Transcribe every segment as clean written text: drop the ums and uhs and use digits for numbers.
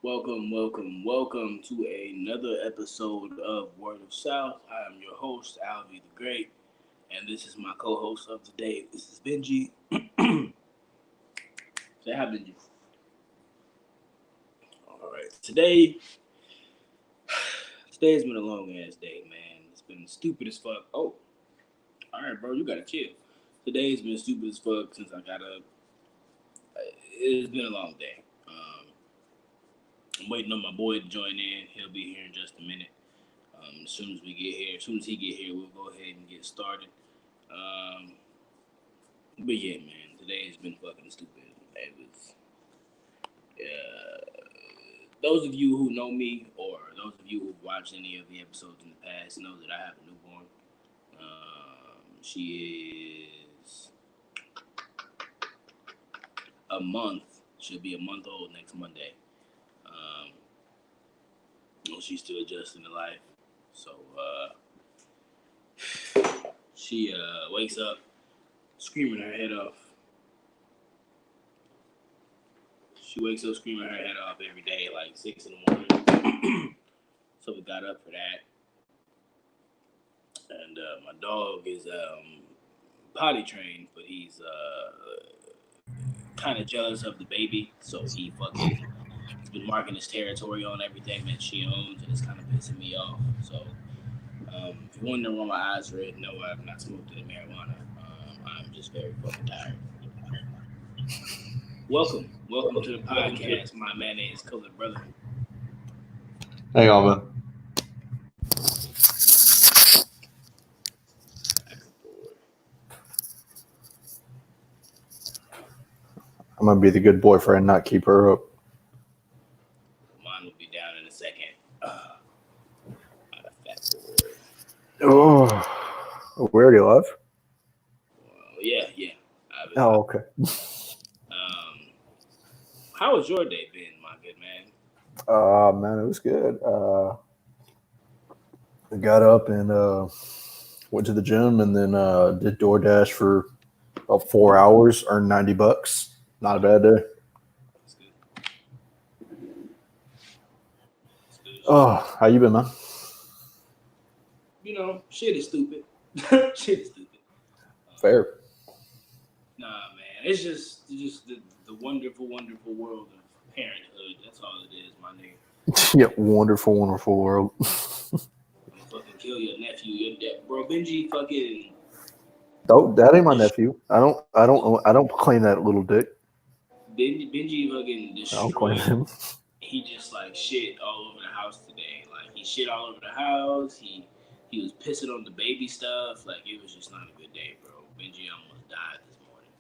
Welcome to another episode of Word of South. I am your host, Alvy the Great, and this is my co-host of the day. This is Benji. Say hi, Benji. All right, today's been a long ass day, man. It's been stupid as fuck. Oh, all right, bro, you gotta chill. Today's been stupid as fuck since I got up. It's been a long day. I'm waiting on my boy to join in. He'll be here in just a minute. As soon as he get here, we'll go ahead and get started. Um, but yeah, man, today has been fucking stupid. It was. Those of you who know me, or those of you who've watched any of the episodes in the past, know that I have a newborn. She is a month. She'll be a month old next Monday. Um, she's still adjusting to life. So she wakes up screaming her head off. She wakes up screaming her head off every day, like 6 in the morning. So we got up for that. And my dog is potty trained, but he's kind of jealous of the baby. So he's been marking his territory on everything that she owns, and it's kind of pissing me off. So if you're wondering why my eyes are red, no, I've not smoked any marijuana. I'm just very fucking tired. Welcome to the podcast, my mayonnaise colored brother. Hang on, man. I'm gonna be the good boyfriend, not keep her up. Mine will be down in a second. Fat boy. Oh, we already left? Yeah. Oh, okay. How has your day been, my good man? Man, it was good. I got up and went to the gym and then did DoorDash for about 4 hours, earned $90. Not a bad day. That's good. Oh, how you been, man? You know, shit is stupid. Shit is stupid. Fair. Nah, man. It's just the wonderful, wonderful world of parenthood. That's all it is, my nigga. Yeah, wonderful, wonderful world. I'm gonna fucking kill your nephew. Your dad, bro. Benji fucking. That ain't my nephew. I don't claim that little dick. Benji fucking I don't claim destroyed. him. He just like shit all over the house today. Like he shit all over the house. He was pissing on the baby stuff. Like it was just not a good day, bro. Benji almost died this morning.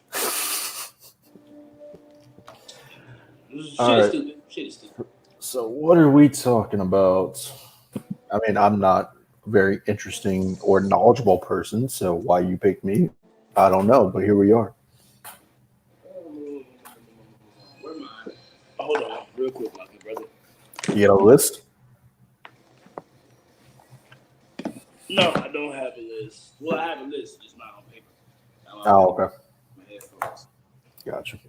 All Shit is right. stupid. Shit is stupid. So what are we talking about? I mean, I'm not a very interesting or knowledgeable person, so why you picked me, I don't know, but here we are. Where am I? Hold on, real quick, my good brother. You got a list? No, I don't have a list. Well, I have a list, just not on paper. Oh, okay. My headphones. Gotcha.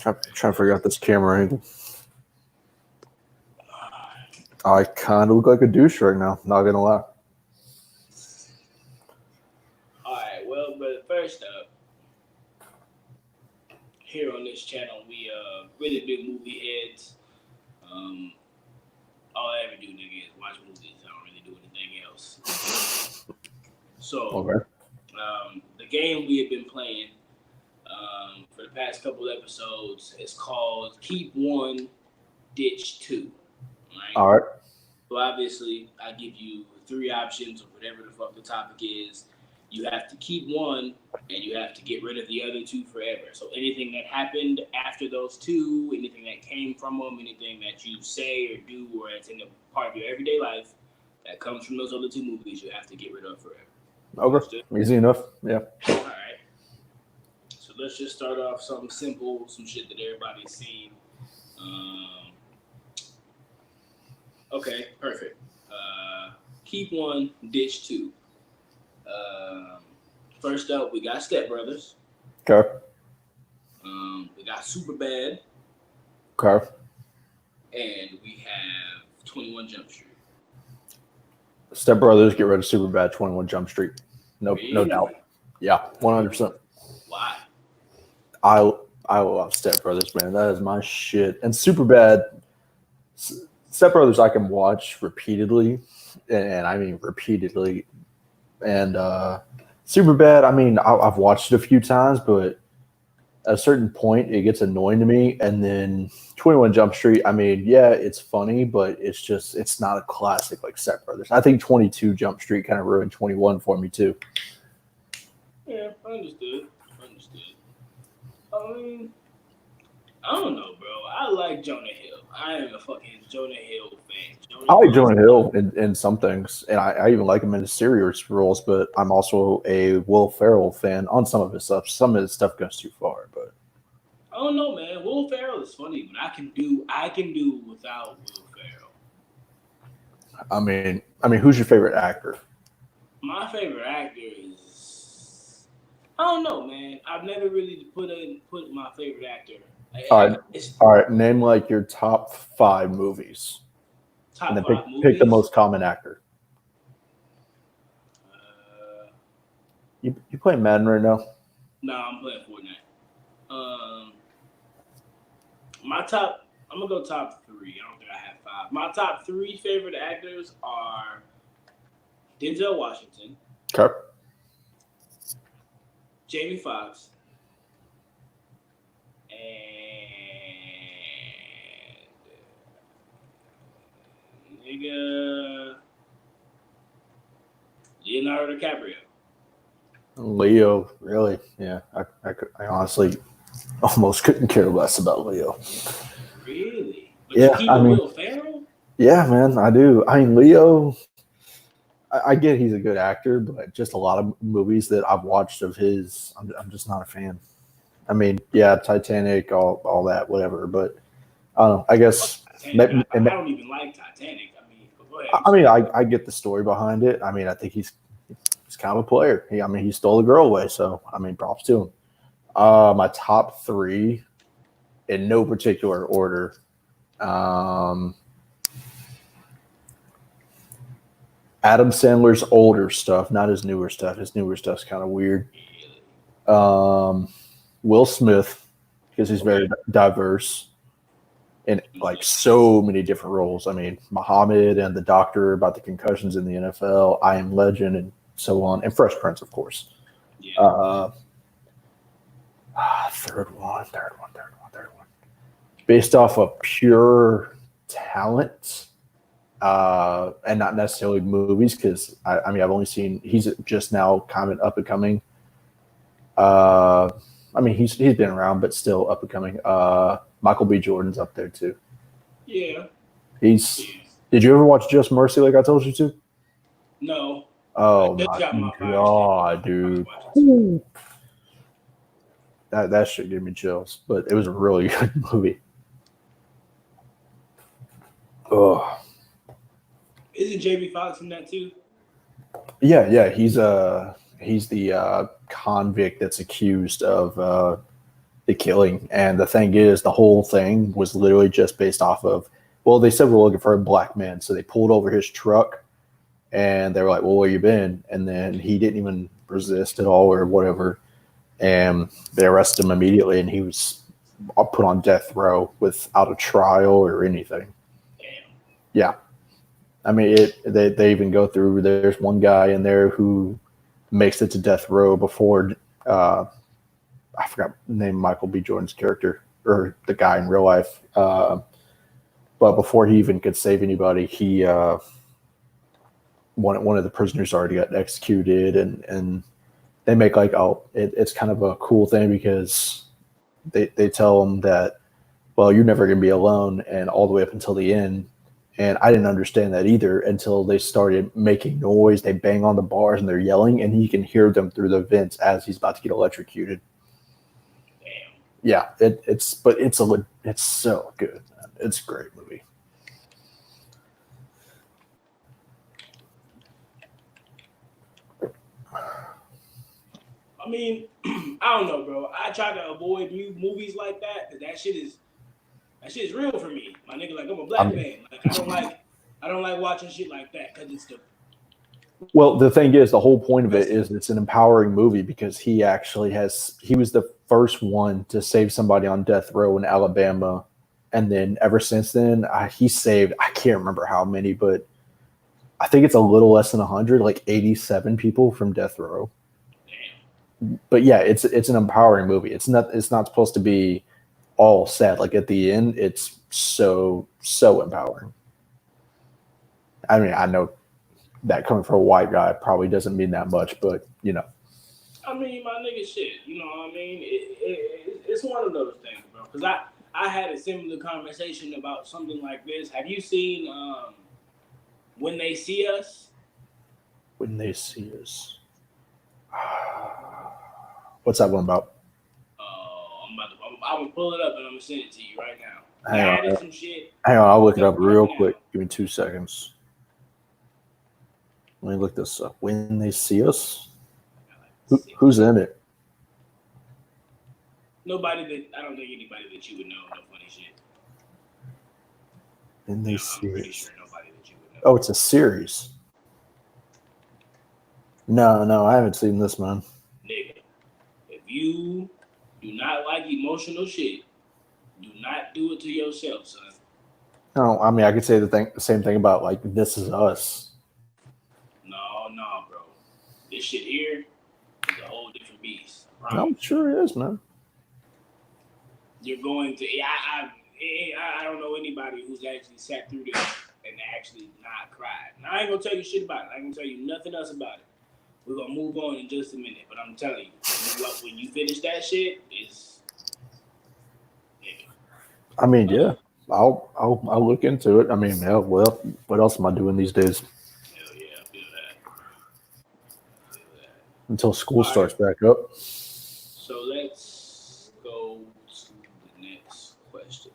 I'm trying to figure out this camera angle. I kind of look like a douche right now, not gonna lie. Alright, well, but first up, here on this channel, we really big movie heads. All I ever do, nigga, is watch movies. I don't really do anything else. So, Okay. the game we have been playing for the past couple episodes is called Keep One, Ditch Two. Right? All right. So obviously, I give you 3 options of whatever the fuck the topic is. You have to keep one, and you have to get rid of the other 2 forever. So anything that happened after those 2, anything that came from them, anything that you say or do, or it's in a part of your everyday life that comes from those other 2 movies, you have to get rid of forever. Okay. Understood? Easy enough. Yeah. All right. So let's just start off something simple, some shit that everybody's seen. Okay, perfect. Keep one, ditch 2. First up, we got Step Brothers. Okay. We got Superbad, Okay. and we have 21 Jump Street. Step Brothers, get rid of Superbad, 21 Jump Street. No Really? doubt. Yeah, 100%. Why? I love Step Brothers, man. That is my shit. And Superbad, Step Brothers, I can watch repeatedly, and I mean repeatedly. And Superbad, I mean, I've watched it a few times, but at a certain point, it gets annoying to me. And then 21 Jump Street, I mean, yeah, it's funny, but it's not a classic like Step Brothers. I think 22 Jump Street kind of ruined 21 for me too. Yeah, understood. I don't know, bro. I like Jonah Hill. I am a fucking Jonah Hill fan. I like Jonah Hill in some things, and I even like him in his serious roles, but I'm also a Will Ferrell fan on some of his stuff. Some of his stuff goes too far, but I don't know, man. Will Ferrell is funny, but I can do without Will Ferrell. I mean, who's your favorite actor? My favorite actor is I don't know, man. I've never really put my favorite actor. All right. Name like your top 5 movies, Top and then 5 movies. pick the most common actor. You playing Madden right now? No, I'm playing Fortnite. I'm gonna go top 3. I don't think I have 5. My top 3 favorite actors are Denzel Washington, Okay. Jamie Foxx, and Leonardo DiCaprio. Leo, really? Yeah, I honestly almost couldn't care less about Leo. Really? But yeah, I mean, Will Ferrell? Yeah, man, I do. I mean, Leo, I get he's a good actor, but just a lot of movies that I've watched of his, I'm just not a fan. I mean, yeah, Titanic, all that, whatever. But I don't know. I guess I don't even like Titanic. Go ahead. I mean, I get the story behind it. I mean, I think he's kind of a player. He stole the girl away, so I mean, props to him. My top 3, in no particular order. Adam Sandler's older stuff, not his newer stuff. His newer stuff's kind of weird. Will Smith, because he's very diverse in like so many different roles. I mean, Muhammad and the Doctor about the concussions in the NFL, I Am Legend, and so on, and Fresh Prince, of course. Yeah. Third one. Based off of pure talent. And not necessarily movies, because I mean, I've only seen, he's just now kind of up and coming. I mean, he's been around, but still up and coming. Michael B. Jordan's up there too. Yeah. Did you ever watch Just Mercy like I told you to? No. Oh my god, dude. That shit gave me chills, but it was a really good movie. Oh. Isn't Jamie Foxx in that too? Yeah. He's the convict that's accused of the killing. And the thing is, the whole thing was literally just based off of, well, they said we're looking for a black man, so they pulled over his truck, and they were like, well, where you been? And then he didn't even resist at all or whatever, and they arrested him immediately, and he was put on death row without a trial or anything. Damn. Yeah. I mean, they even go through, there's one guy in there who makes it to death row before, I forgot the name of Michael B. Jordan's character, or the guy in real life. But before he even could save anybody, he one of the prisoners already got executed, and they make like, it's kind of a cool thing, because they tell him that, well, you're never going to be alone, and all the way up until the end. And I didn't understand that either until they started making noise. They bang on the bars and they're yelling, and he can hear them through the vents as he's about to get electrocuted. Damn. Yeah, it's so good, man. It's a great movie. I mean, I don't know, bro. I try to avoid movies like that because that shit is real for me. My nigga, like I'm a black man. Like I don't like watching shit like that because it's the. Well, the thing is, the whole point of it is it's an empowering movie because he was the first one to save somebody on death row in Alabama. And then ever since then, he saved, I can't remember how many, but I think it's a little less than 100, like 87 people from death row. Damn. But yeah, it's an empowering movie. It's not supposed to be all sad. Like at the end, it's so empowering. I mean, I know that coming from a white guy probably doesn't mean that much, but you know. I mean, my nigga, shit. You know what I mean? It's one of those things, bro. Because I had a similar conversation about something like this. Have you seen When They See Us? When They See Us. What's that one about? I'm gonna pull it up and I'm gonna send it to you right now. Hang I on, added some shit. I'll look it up real right quick. Give me 2 seconds. Let me look this up. When They See Us? Who's in it? Nobody that I don't think anybody that you would know. No funny shit. When They See I'm pretty Us. sure nobody that you would know. Oh, it's a series. No, I haven't seen this, man. Nigga, if you do not like emotional shit, do not do it to yourself, son. No, I mean I could say the same thing about like This Is Us. No, bro. This shit here is a whole different beast. I'm sure it is, man. You're going to. I don't know anybody who's actually sat through this and actually not cried. Now I ain't gonna tell you shit about it. I ain't gonna tell you nothing else about it. We're gonna move on in just a minute, but I'm telling you, when you finish that shit, it's. Yeah. I mean, yeah, I'll look into it. I mean, yeah, well, what else am I doing these days? Hell yeah, I feel that. Until school starts back up. So let's go to the next question.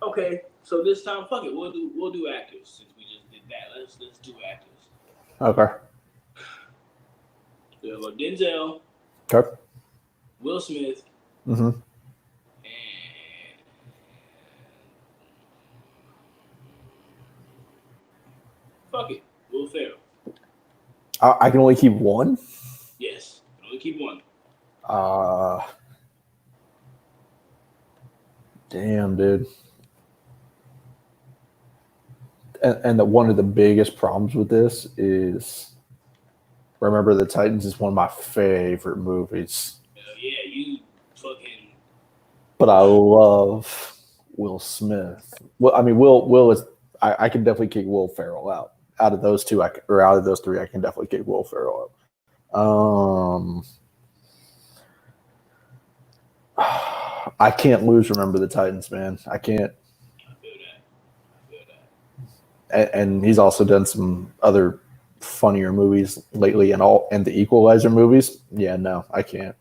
Okay, so this time, fuck it, we'll do actors since we just did that. Let's do actors. Okay. We'll go Denzel. Okay. Will Smith. Mm-hmm. And fuck it, Will Ferrell. I can only keep one. Yes, I can only keep one. Damn, dude. And one of the biggest problems with this is Remember the Titans is one of my favorite movies. Hell yeah, you fucking. But I love Will Smith. Well, I mean, Will is. I can definitely kick Will Ferrell out. Out of those two, out of those three, I can definitely kick Will Ferrell out. I can't lose Remember the Titans, man. I can't. I feel that. And he's also done some other funnier movies lately, and the Equalizer movies. Yeah, no, I can't.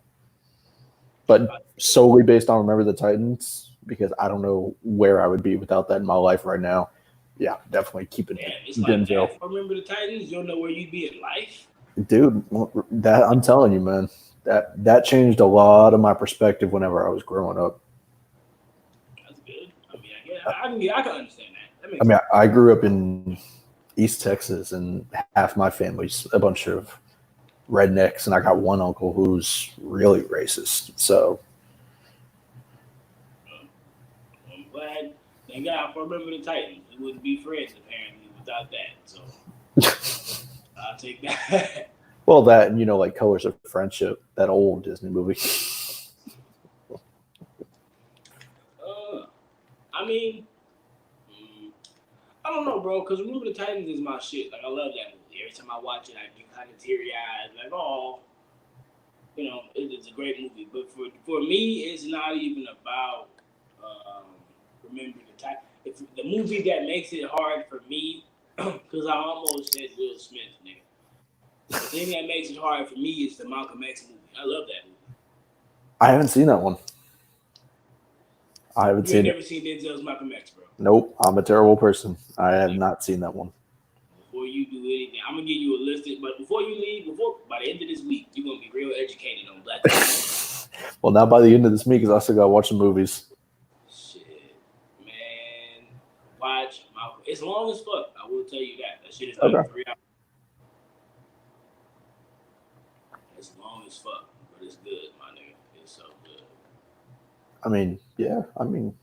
But solely based on Remember the Titans, because I don't know where I would be without that in my life right now. Yeah, definitely keeping Denzel. Like Remember the Titans, you don't know where you'd be in life, dude. That I'm telling you, man. That changed a lot of my perspective whenever I was growing up. That's good. I mean, I can understand that. I mean, I grew up in East Texas, and half my family's a bunch of rednecks, and I got one uncle who's really racist. So I'm glad. Thank God for Remember the Titans. We wouldn't be friends apparently without that. So I'll take that. Well, that and like Colors of Friendship, that old Disney movie. I mean, I don't know, bro, because Remember the Titans is my shit. Like, I love that movie. Every time I watch it, I get kind of teary-eyed. Like, oh, it's a great movie. But for me, it's not even about Remember the Titans. It's the movie that makes it hard for me, because I almost said Will Smith, nigga. The thing that makes it hard for me is the Malcolm X movie. I love that movie. I haven't seen that one. I haven't seen it. Never seen Denzel's Malcolm X, bro. Nope, I'm a terrible person. I have not seen that one. Before you do anything. I'm gonna give you a list, but before you leave, by the end of this week, you're gonna be real educated on Black people. Well, not by the end of this week, because I still gotta watch the movies. Shit, man, watch Malcolm. It's long as fuck. I will tell you that. That shit is like 3 hours. It's long as fuck, but it's good, my nigga. It's so good. I mean, yeah. I mean,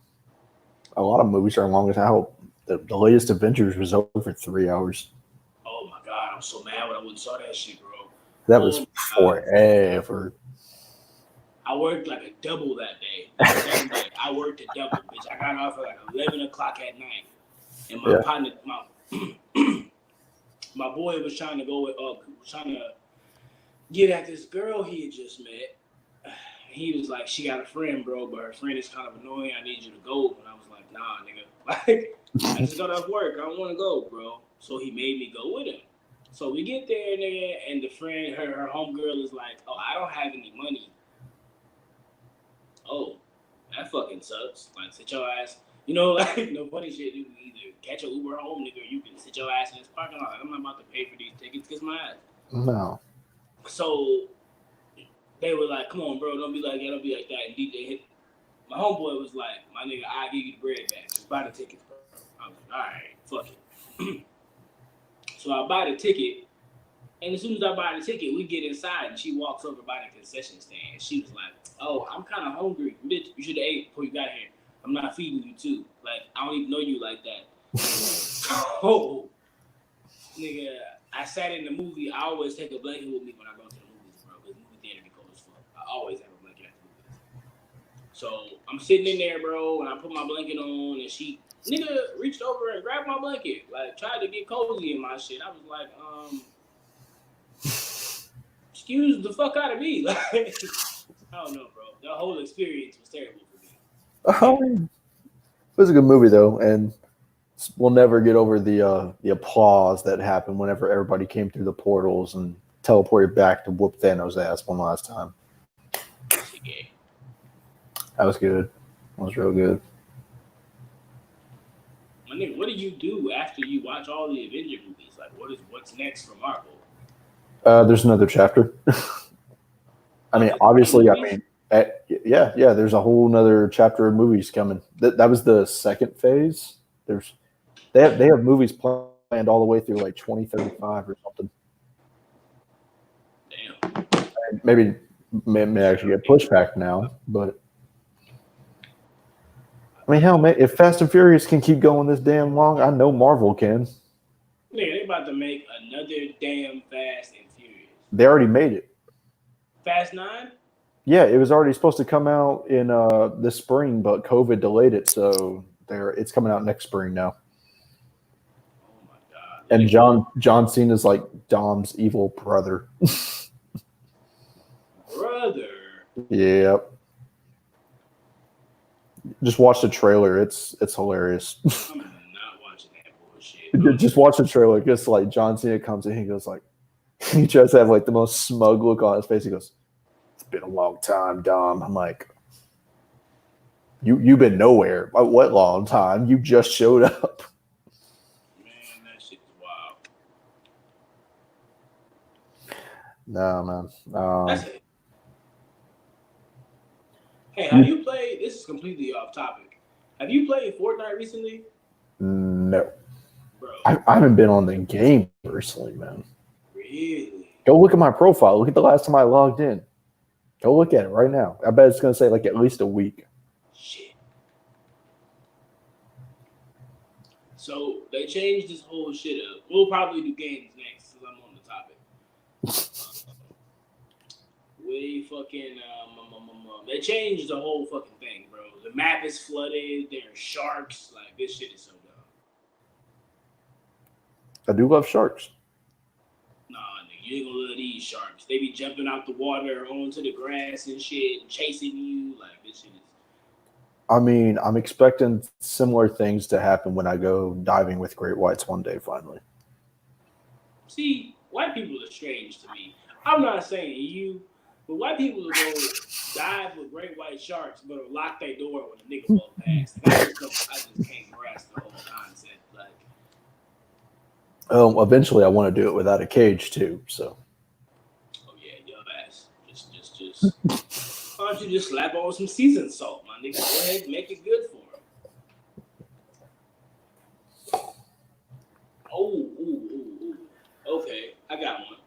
a lot of movies are long as hell. The latest Avengers was over 3 hours. Oh my god, I'm so mad when I went and saw that shit, bro. That was forever. I worked like a double that day. That same day. I worked a double, bitch. I got off at like 11 o'clock at night. And my partner, my boy was trying to go with, trying to get at this girl he had just met. He was like, she got a friend, bro, but her friend is kind of annoying. I need you to go. And I was like, nah, nigga. Like, I just got off work. I don't want to go, bro. So he made me go with him. So we get there, nigga, and the friend, her homegirl is like, oh, I don't have any money. Oh, that fucking sucks. Like, sit your ass. You know, like, no funny shit. You can either catch an Uber home, nigga, or you can sit your ass in this parking lot. I'm not about to pay for these tickets, kiss my ass. No. So they were like, come on, bro, don't be like that, don't be like that. And DJ hit. My homeboy was like, my nigga, I'll give you the bread back. Just buy the tickets, bro. I was like, all right, fuck it. So I buy the ticket, and as soon as I buy the ticket, we get inside, and she walks over by the concession stand. She was like, oh, I'm kind of hungry. Bitch, you should have ate before you got here. I'm not feeding you, too. Like, I don't even know you like that. Oh, nigga, I sat in the movie. I always take a blanket with me when I go to the movies, bro, because movie theater be cold as fuck. I always have a blanket at the movies. So I'm sitting in there, bro, and I put my blanket on, and she, nigga, reached over and grabbed my blanket, like, tried to get cozy in my shit. I was like, excuse the fuck out of me. Like, I don't know, bro. The whole experience was terrible for me. It was a good movie, though, and we'll never get over the applause that happened whenever everybody came through the portals and teleported back to whoop Thanos' ass one last time. That was good. That was real good. My nigga, what do you do after you watch all the Avenger movies? Like, what's next for Marvel? There's another chapter. I mean, obviously, yeah. There's a whole nother chapter of movies coming. That was the second phase. They have movies planned all the way through like 2035 or something. Damn. And maybe may actually get pushed back now, but I mean, hell, man, if Fast and Furious can keep going this damn long, I know Marvel can. Yeah, they about to make another damn Fast and Furious. They already made it. Fast 9? Yeah, it was already supposed to come out in this spring, but COVID delayed it, so it's coming out next spring now. Oh my god! And John Cena's like Dom's evil brother. Brother. Yep. Just watch the trailer. It's hilarious. I'm not watching that bullshit. Just watch the trailer. Just like John Cena comes in, he goes like, he tries to have like the most smug look on his face. He goes, "It's been a long time, Dom." I'm like, you've been nowhere. What long time? You just showed up. Man, that shit is wild. No, man. That's it. Hey, have you played? This is completely off topic. Have you played Fortnite recently? No. Bro. I haven't been on the game personally, man. Really? Go look at my profile. Look at the last time I logged in. Go look at it right now. I bet it's going to say like at least a week. Shit. So they changed this whole shit up. We'll probably do games next since I'm on the topic. They changed the whole fucking thing, bro. The map is flooded. There are sharks. Like, this shit is so dumb. I do love sharks. Nah, nigga, you ain't gonna love these sharks. They be jumping out the water onto the grass and shit, and chasing you. Like, this shit is... I mean, I'm expecting similar things to happen when I go diving with great whites one day, finally. See, white people are strange to me. I'm not saying you, but white people will go dive with great white sharks, but will lock their door when a nigga walk past. Like, I just can't grasp the whole concept. Like, Eventually, I want to do it without a cage too. So. Oh yeah, your ass. Just. Why don't you just slap on some seasoned salt, my nigga? Go ahead and make it good for him. Ooh. Okay, I got one.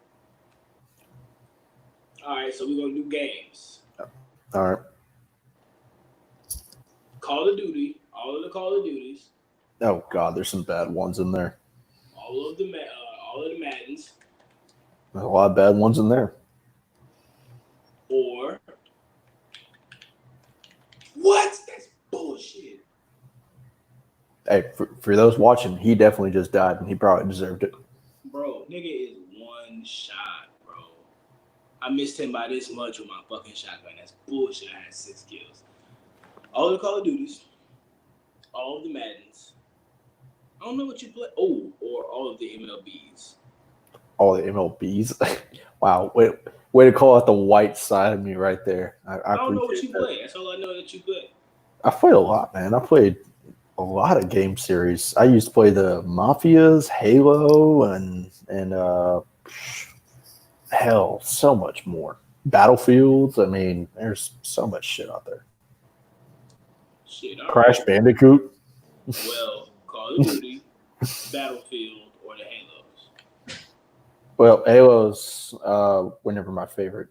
All right, so we're gonna do games. All right. Call of Duty, all of the Call of Duties, Oh God, there's some bad ones in there. all of the Maddens, There's a lot of bad ones in there. or what? That's bullshit. Hey, for those watching, he definitely just died, and he probably deserved it. Bro, nigga is one shot, bro. I missed him by this much with my fucking shotgun. That's bullshit. I had 6 kills. All the Call of Duties, all of the Maddens. I don't know what you play. Oh, or all of the MLBs. All the MLBs. Wow, way to call out the white side of me right there. I don't know what you that. play. That's all I know that you play. I played a lot, man. I played a lot of game series. I used to play the Mafias, Halo, and hell, so much more. Battlefields. I mean, there's so much shit out there. Shit, Crash Bandicoot. Well, Call of Duty, Battlefield, or the Halos. Well, Halos were never my favorite.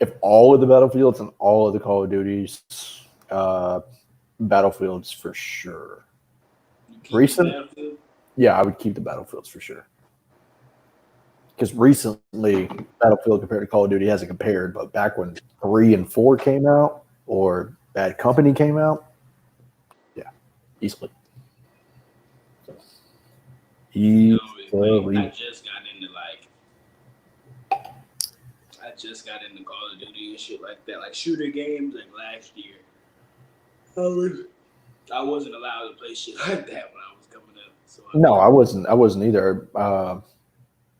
If all of the Battlefields and all of the Call of Duties, Battlefields for sure. Recent, yeah, I would keep the Battlefields for sure. Because recently, Battlefield compared to Call of Duty hasn't compared, but back when 3 and 4 came out, or Bad Company came out, yeah, easily. I just got into Call of Duty and shit like that, like shooter games, like last year. I wasn't allowed to play shit like that when I was coming up. So I wasn't either. I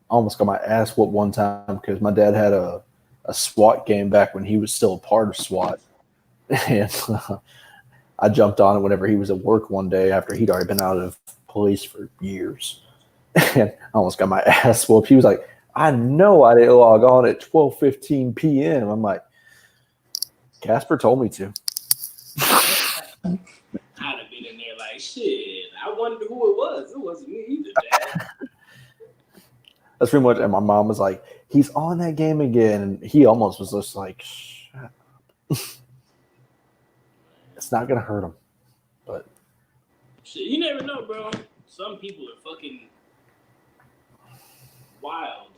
almost got my ass whooped one time because my dad had a SWAT game back when he was still a part of SWAT, and I jumped on it whenever he was at work one day after he'd already been out of police for years, and I almost got my ass whooped. He was like, "I know I didn't log on at 12:15 p.m." I'm like, Casper told me to. I'd have been in there like, shit, I wondered who it was. It wasn't me either, Dad. That's pretty much, and my mom was like, "He's on that game again," and he almost was just like, "Shut up." It's not gonna hurt him, but shit, you never know, bro. Some people are fucking wild.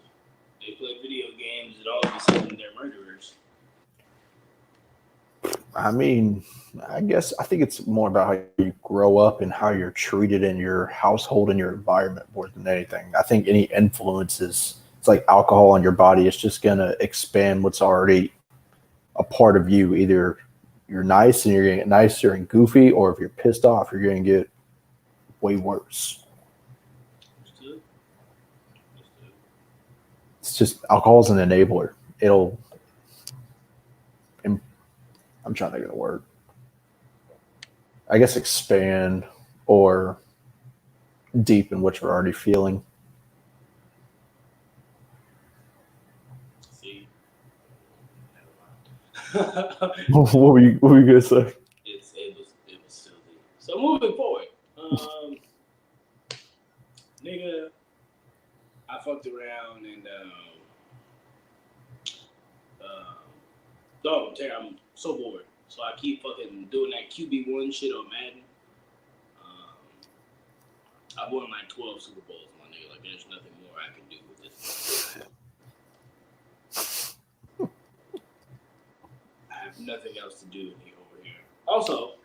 They play video games and all of a sudden they're murderers. I mean, I think it's more about how you grow up and how you're treated in your household and your environment more than anything. I think any influences, it's like alcohol on your body, it's just gonna expand what's already a part of you. Either you're nice and you're gonna get nicer and goofy, or if you're pissed off, you're gonna get way worse. It's just alcohol's an enabler. I'm trying to think of the word. I guess expand or deepen what you're already feeling. See, what were you gonna say? It was silly. So moving forward, nigga, I fucked around and I'm so bored. So I keep fucking doing that QB1 shit on Madden. I've won like 12 Super Bowls, my nigga. Like, there's nothing more I can do with this. I have nothing else to do over here. Also,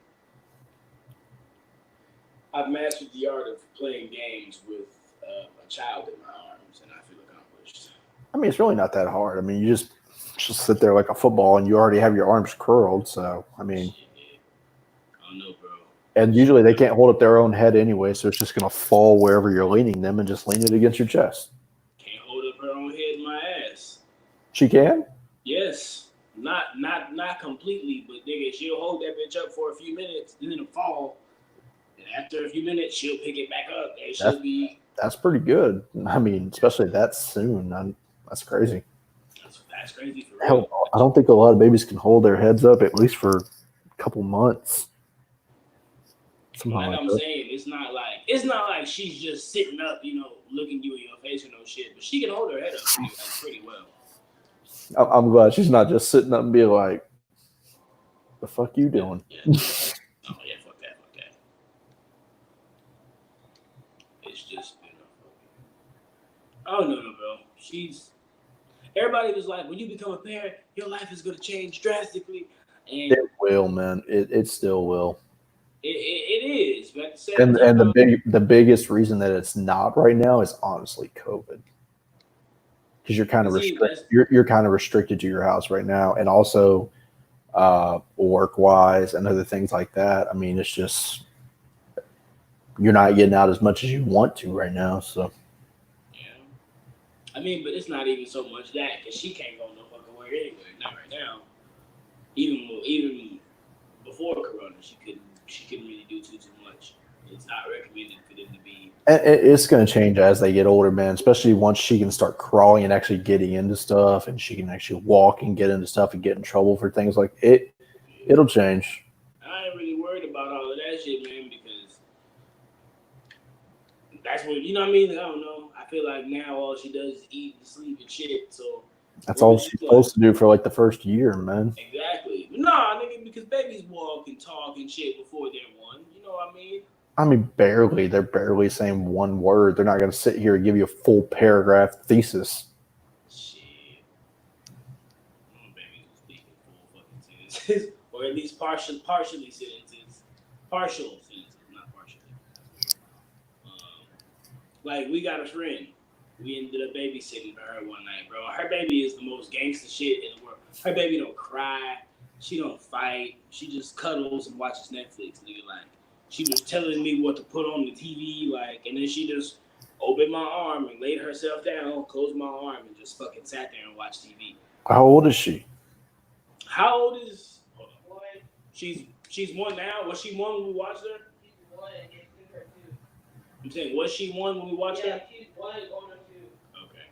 I've mastered the art of playing games with a child in my arms, and I feel accomplished. I mean, it's really not that hard. I mean, you just sit there like a football, and you already have your arms curled. So, I mean, shit, I don't know, bro. And usually they can't hold up their own head anyway, so it's just gonna fall wherever you're leaning them, and just lean it against your chest. Can't hold up her own head in my ass. She can? Yes, not completely, but nigga, she'll hold that bitch up for a few minutes, and then it'll fall. And after a few minutes, she'll pick it back up. And she'll be. That's pretty good. I mean, especially that soon. That's crazy. That's crazy for real. Hell, I don't think a lot of babies can hold their heads up at least for a couple months. Like I'm saying, it's not like she's just sitting up, looking you in your face or no shit. But she can hold her head up pretty well. I'm glad she's not just sitting up and being like, "The fuck you doing?" Yeah. Oh yeah, fuck that. It's just I don't know, bro. Everybody was like, when you become a parent, your life is gonna change drastically. And it will, man. It still will. It is, but at the same time, and the biggest reason that it's not right now is honestly COVID, because you're kind of you're kind of restricted to your house right now, and also work wise and other things like that. I mean, it's just you're not getting out as much as you want to right now. So yeah, I mean, but it's not even so much that because she can't go no fucking where anyway. Not right now. Even before Corona, she couldn't really do too much. It's not recommended for them to be. It's going to change as they get older, man. Especially once she can start crawling and actually getting into stuff, and she can actually walk and get into stuff and get in trouble for things like it. It'll change. I ain't really worried about all of that shit, man, because that's what I mean. I don't know. I feel like now all she does is eat and sleep and shit. So that's all she's supposed to do for like the first year, man. Exactly. Nah, nigga, because babies walk and talk and shit before they're one. You know what I mean? I mean, barely. They're barely saying one word. They're not going to sit here and give you a full paragraph thesis. Shit. Babies are speaking full fucking sentences. Or at least partially sentences. Partial sentences, not partially. Like, we got a friend. We ended up babysitting for her one night, bro. Her baby is the most gangster shit in the world. Her baby don't cry. She don't fight. She just cuddles and watches Netflix, nigga. Like, she was telling me what to put on the TV, like, and then she just opened my arm and laid herself down, closed my arm, and just fucking sat there and watched TV. How old is she? How old is? She's one now. Was she one when we watched her? She's one and getting her too. I'm saying, was she one when we watched her? Yeah, she's one and going on two. Okay.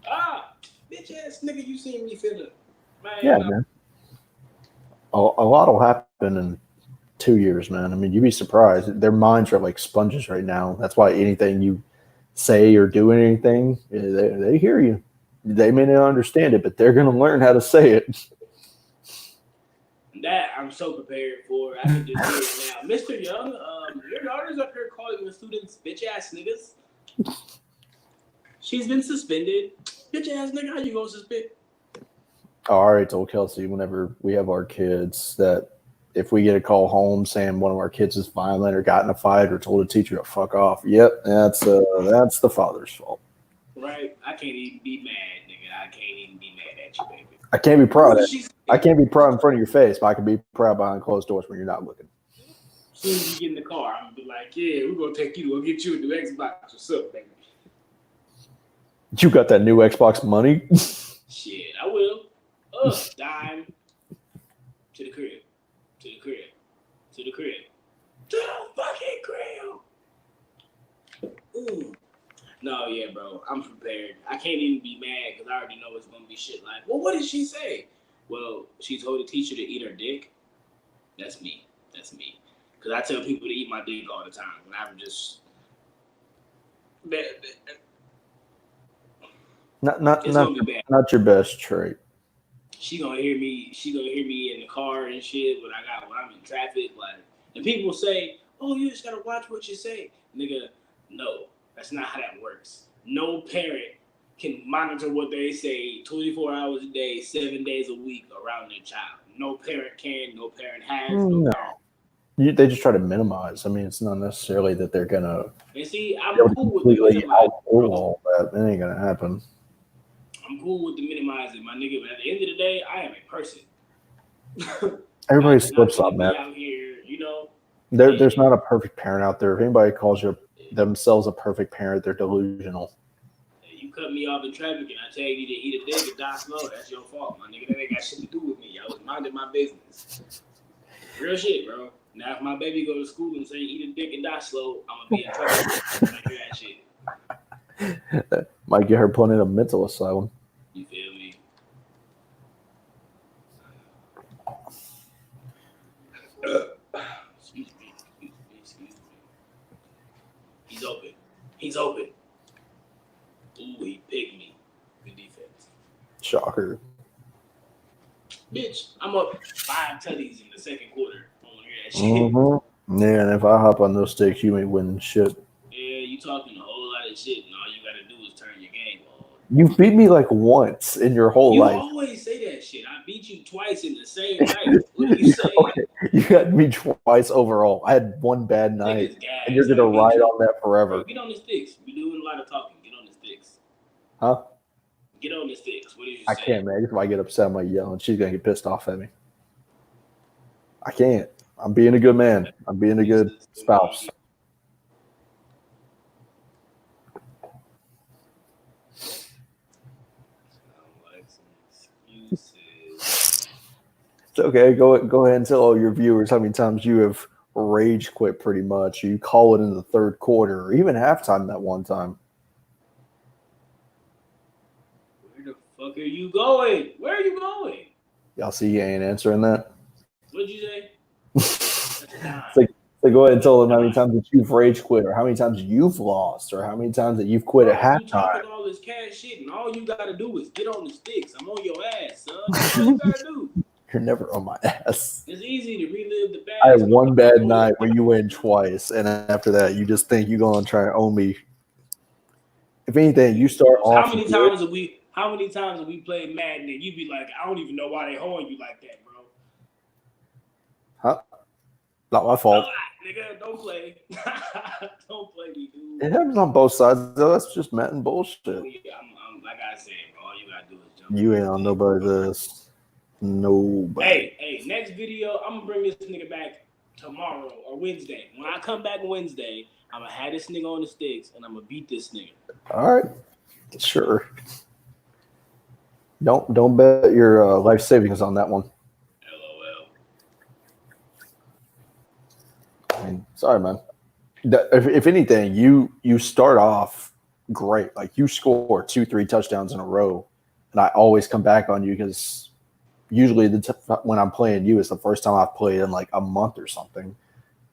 Ah, bitch ass nigga, you seen me feeling? Man, yeah, man. A lot will happen in 2 years, man. I mean, you'd be surprised. Their minds are like sponges right now. That's why anything you say or do anything, they hear you. They may not understand it, but they're going to learn how to say it. That I'm so prepared for. I can just hear it now. Mr. Young, your daughter's up here calling the students bitch ass niggas. She's been suspended. Bitch ass nigga, how you gonna suspend? I already told Kelsey whenever we have our kids that if we get a call home saying one of our kids is violent or got in a fight or told a teacher to fuck off, yep, that's the father's fault. Right? I can't even be mad, nigga. I can't even be mad at you, baby. I can't be proud. I can't be proud in front of your face, but I can be proud behind closed doors when you're not looking. As soon as you get in the car, I'm gonna be like, yeah, we're gonna take you to go get you a new Xbox. What's up, baby? You got that new Xbox money? Shit, I will. Dime. To the crib. To the crib. To the crib. To the fucking crib. Ooh. No, yeah, bro. I'm prepared. I can't even be mad because I already know it's going to be shit like, well, what did she say? Well, she told the teacher to eat her dick. That's me. That's me. Because I tell people to eat my dick all the time. And I'm just... Not your best trait. She gonna hear me in the car and shit when I'm in traffic, like, and people say, oh, you just gotta watch what you say. Nigga, no, that's not how that works. No parent can monitor what they say 24 hours a day, 7 days a week around their child. No parent can, no parent has, no parent. They just try to minimize. I mean, it's not necessarily that they're gonna and see, I'm cool with completely all that. That ain't gonna happen. I'm cool with the minimizing, my nigga, but at the end of the day, I am a person. Everybody slips up, man. Out here, you know, there's not a perfect parent out there. If anybody calls themselves a perfect parent, they're delusional. You cut me off in traffic and I tell you to eat a dick and die slow, that's your fault, my nigga. That ain't got shit to do with me. I was minding my business. Real shit, bro. Now, if my baby go to school and say eat a dick and die slow, I'm gonna be in trouble. I hear that shit. Might get her put in a mental asylum. You feel me? Excuse me. He's open. He's open. Ooh, he picked me. Good defense. Shocker. Bitch, I'm up 5 tutties in the second quarter. I don't hear that shit. Mm-hmm. Yeah, and if I hop on those sticks, you ain't winning shit. Yeah, you talking a whole lot of shit, and all you gotta do is turn your game on. You beat me like once in your whole You life. always say that shit. I beat you twice in the same night. What are you saying? Okay, you got me twice overall. I had one bad night, Niggas gas. and you're gonna ride on that forever. Bro, get on the sticks. We're doing a lot of talking. Get on the sticks. Huh? Get on the sticks. What did you I say? can't, man. If I get upset, I'm gonna yell, and she's gonna get pissed off at me. I can't. I'm being a good man. I'm being a good spouse. It's okay. Go ahead and tell all your viewers how many times you have rage quit pretty much. You call it in the third quarter or even halftime that one time. Where the fuck are you going? Where are you going? Y'all see you ain't answering that? What'd you say? So go ahead and tell them how many times that you've rage quit or how many times you've lost or how many times that you've quit at halftime. You talking all this cash shit and all you gotta do is get on the sticks. I'm on your ass, son. That's all you gotta do. You're never on my ass. It's easy to relive the bad. I had one bad night where you win twice, and after that, you just think you're gonna try and own me. If anything, you start off. How many times have we played Madden and you be like, I don't even know why they holding you like that, bro? Huh? Not my fault. Nigga, don't play. Don't play me, dude. It happens on both sides, though. That's just Madden bullshit. Yeah, I'm like I said, bro, all you gotta do is jump. You ain't on nobody's. Nobody. Hey, next video, I'm gonna bring this nigga back tomorrow or Wednesday. When I come back Wednesday, I'm gonna have this nigga on the sticks and I'm gonna beat this nigga. All right, sure. Don't bet your life savings on that one. LOL. I mean, sorry, man. If anything, you start off great. Like you score 2-3 touchdowns in a row, and I always come back on you because usually when I'm playing you, it's the first time I've played in like a month or something.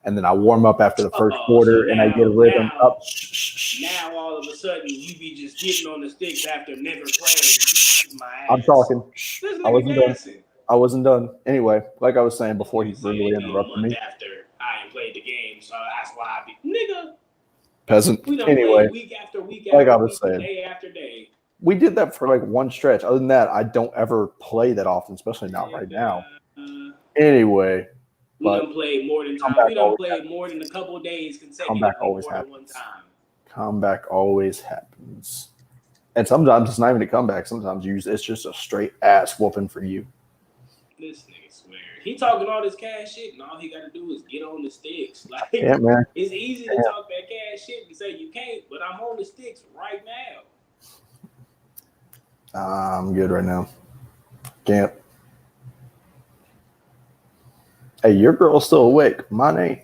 And then I warm up after the first quarter, and I get a rhythm up. Now all of a sudden, you be just getting on the sticks after never playing. My ass. I'm talking. I wasn't done. Anyway, like I was saying before, he really interrupted me. After I ain't played the game, so that's why I be nigga. Peasant. We don't anyway, play week after week like after I was week, saying, day after day. We did that for like one stretch. Other than that, I don't ever play that often, especially not right now. Anyway. We done played more than time. We done played more than a couple of days consecutively. Comeback always happens. Comeback always happens. And sometimes it's not even a comeback. Sometimes it's just a straight ass whooping for you. This nigga swear. He talking all this cash shit, and all he got to do is get on the sticks. Like, yeah, man. It's easy to talk that cash shit and say you can't, but I'm on the sticks right now. I'm good right now. Can't. Hey, your girl's still awake. Mine ain't.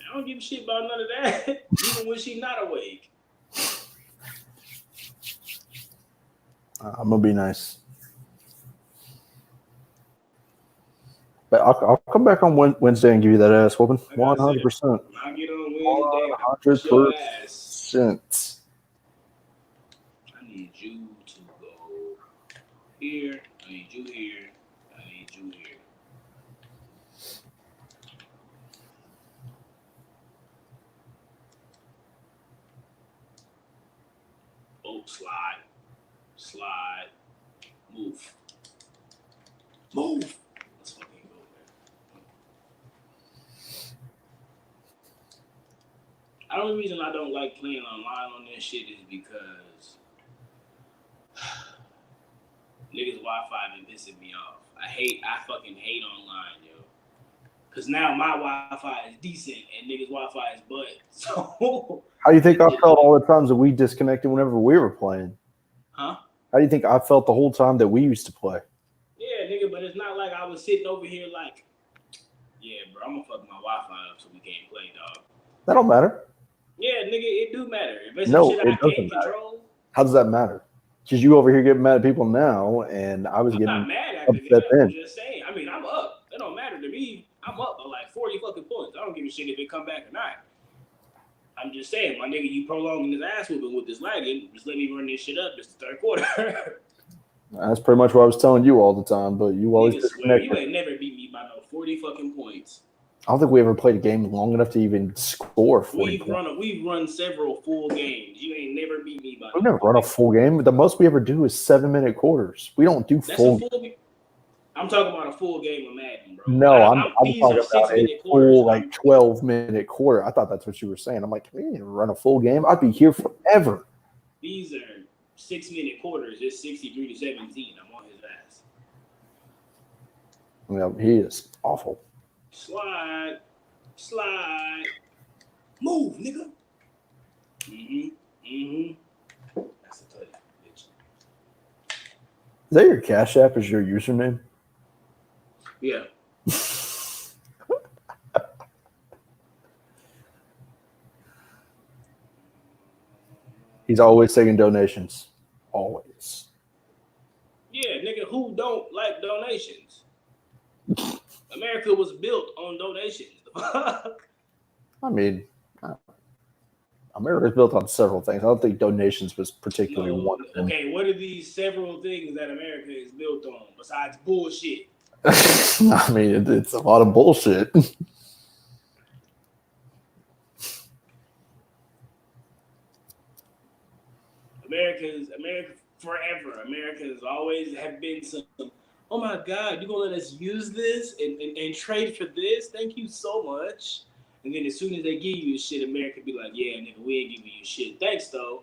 I don't give a shit about none of that, even when she's not awake. I'm going to be nice. But I'll come back on Wednesday and give you that ass whooping. 100%. I'll get on Wednesday. 100%. I need you to go here. I need you here. I need you here. Oh, slide, move. Let's fucking go there. The only reason I don't like playing online on this shit is because niggas Wi-Fi been pissing me off. I fucking hate online, yo. Cause now my Wi-Fi is decent and niggas Wi-Fi is butt. So how do you think I felt all the times that we disconnected whenever we were playing? Huh? How do you think I felt the whole time that we used to play? Yeah, nigga, but it's not like I was sitting over here like, Yeah, bro, I'm gonna fuck my Wi-Fi up so we can't play, dog. That don't matter. Yeah, nigga, it do matter. If it's No, some shit it I doesn't can't matter. control, How does that matter? Because you over here getting mad at people now, and I was I'm getting not mad at the upset nigga. I'm then. just saying. I mean, I'm up. It don't matter to me. I'm up by like 40 fucking points. I don't give a shit if it come back or not. I'm just saying, my nigga, you prolonging this ass whooping with this lagging. Just let me run this shit up. This the third quarter. That's pretty much what I was telling you all the time, but you always Nigga swear, you disconnected. ain't never beat me by no 40 fucking points. I don't think we ever played a game long enough to even score 40 points. We've run several full games. You ain't never beat me by We've no never run a full game. The most we ever do is 7-minute quarters. We don't do That's full. a full. I'm talking about a full game of Madden, bro. No, I'm these talking are about a 6-minute quarters. full, like 12-minute quarter. I thought that's what you were saying. I'm like, we didn't run a full game. I'd be here forever. These are 6-minute quarters. It's 63-17. I'm on his ass. Yeah, he is awful. Slide, move, nigga. That's a touch, bitch. Is that your Cash App as your username? Yeah. He's always taking donations. Always. Yeah, nigga, who don't like donations? America was built on donations. The fuck? I mean, America's built on several things. I don't think donations was particularly one of them. Okay, what are these several things that America is built on besides bullshit? I mean, it's a lot of bullshit. America forever. America has always have been some, oh my God, you gonna let us use this and trade for this? Thank you so much. And then as soon as they give you shit, America be like, yeah, nigga, we ain't giving you shit. Thanks, though.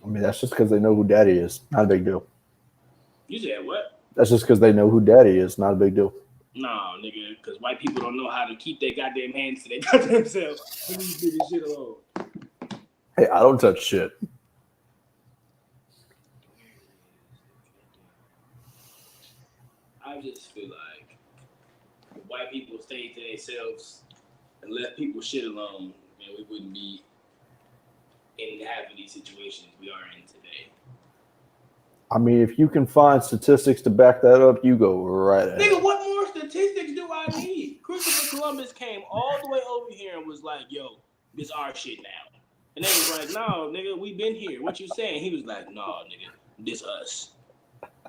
I mean, that's just because they know who daddy is. Not a big deal. You said what? That's just because they know who daddy is. Not a big deal. Nah, nigga, because white people don't know how to keep their goddamn hands to their goddamn selves. Leave this nigga shit alone. Hey, I don't touch shit. I just feel like if white people stayed to themselves and left people shit alone, man, we wouldn't be in half of these situations we are in today. I mean, if you can find statistics to back that up, you go right ahead. Nigga, what more statistics do I need? Christopher Columbus came all the way over here and was like, yo, this our shit now. And they was like, no, nigga, we been here. What you saying? He was like, no, nigga, this us.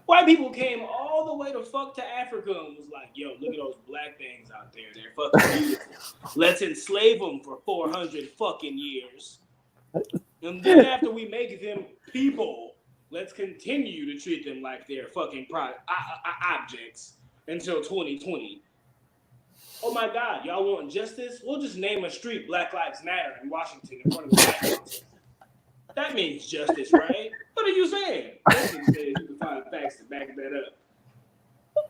White people came all the way to fuck to Africa and was like, yo, look at those black things out there. They're fucking beautiful. Let's enslave them for 400 fucking years. And then after we make them people, let's continue to treat them like they're fucking objects until 2020. Oh my God, y'all want justice? We'll just name a street Black Lives Matter in Washington in front of the White House. That means justice, right? What are you saying? Listen, says you can find facts to back that up.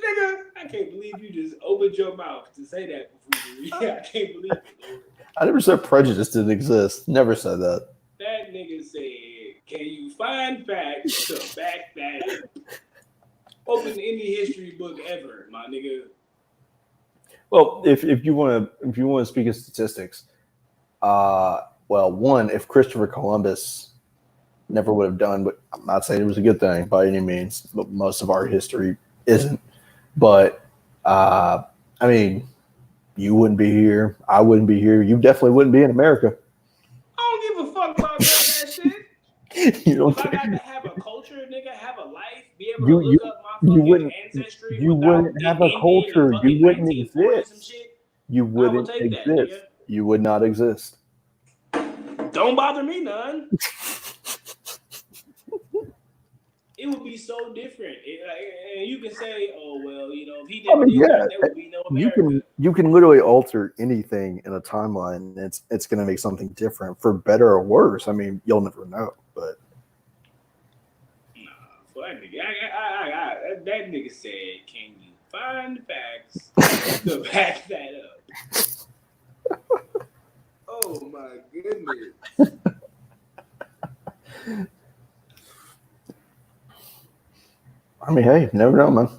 Nigga, I can't believe you just opened your mouth to say that before you read. I can't believe it, Lord. I never said prejudice didn't exist. Never said that. That nigga said, can you find facts to back that up? Open any history book ever, my nigga. Well, if you want to speak of statistics, well, one, if Christopher Columbus never would have done, but I'm not saying it was a good thing by any means, but most of our history isn't. But I mean, you wouldn't be here. I wouldn't be here. You definitely wouldn't be in America. I don't give a fuck about none of that shit. You don't If I got think to have a culture, nigga, have a life, be able to look up my you fucking wouldn't- ancestry you without wouldn't have a Indian culture. in fucking You wouldn't 1940 exist. some shit, you wouldn't take that, exist. nigga. You would not exist. Don't bother me none. It would be so different. And you can say, oh, well, you know, if he never did that, there would be no America. You can literally alter anything in a timeline, and it's going to make something different for better or worse. I mean, you'll never know, but Nah, that nigga, that nigga said, can you find facts to back that up? Oh my goodness. I mean, hey, never know, man.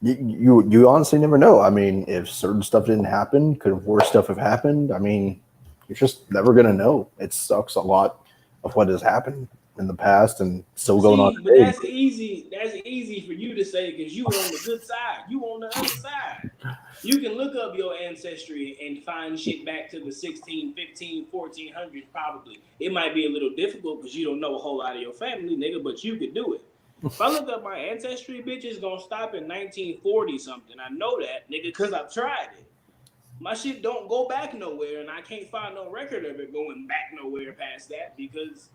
You honestly never know. I mean, if certain stuff didn't happen, could worse stuff have happened? I mean, you're just never gonna know. It sucks a lot of what has happened in the past and still going on But today. that's easy. That's easy for you to say because you on the good side. You on the other side. You can look up your ancestry and find shit back to the 16, 15, 1400s probably. It might be a little difficult because you don't know a whole lot of your family, nigga, but you could do it. If I look up my ancestry, bitch, it's gonna stop in 1940 something. I know that, nigga, because I've tried it. My shit don't go back nowhere, and I can't find no record of it going back nowhere past that because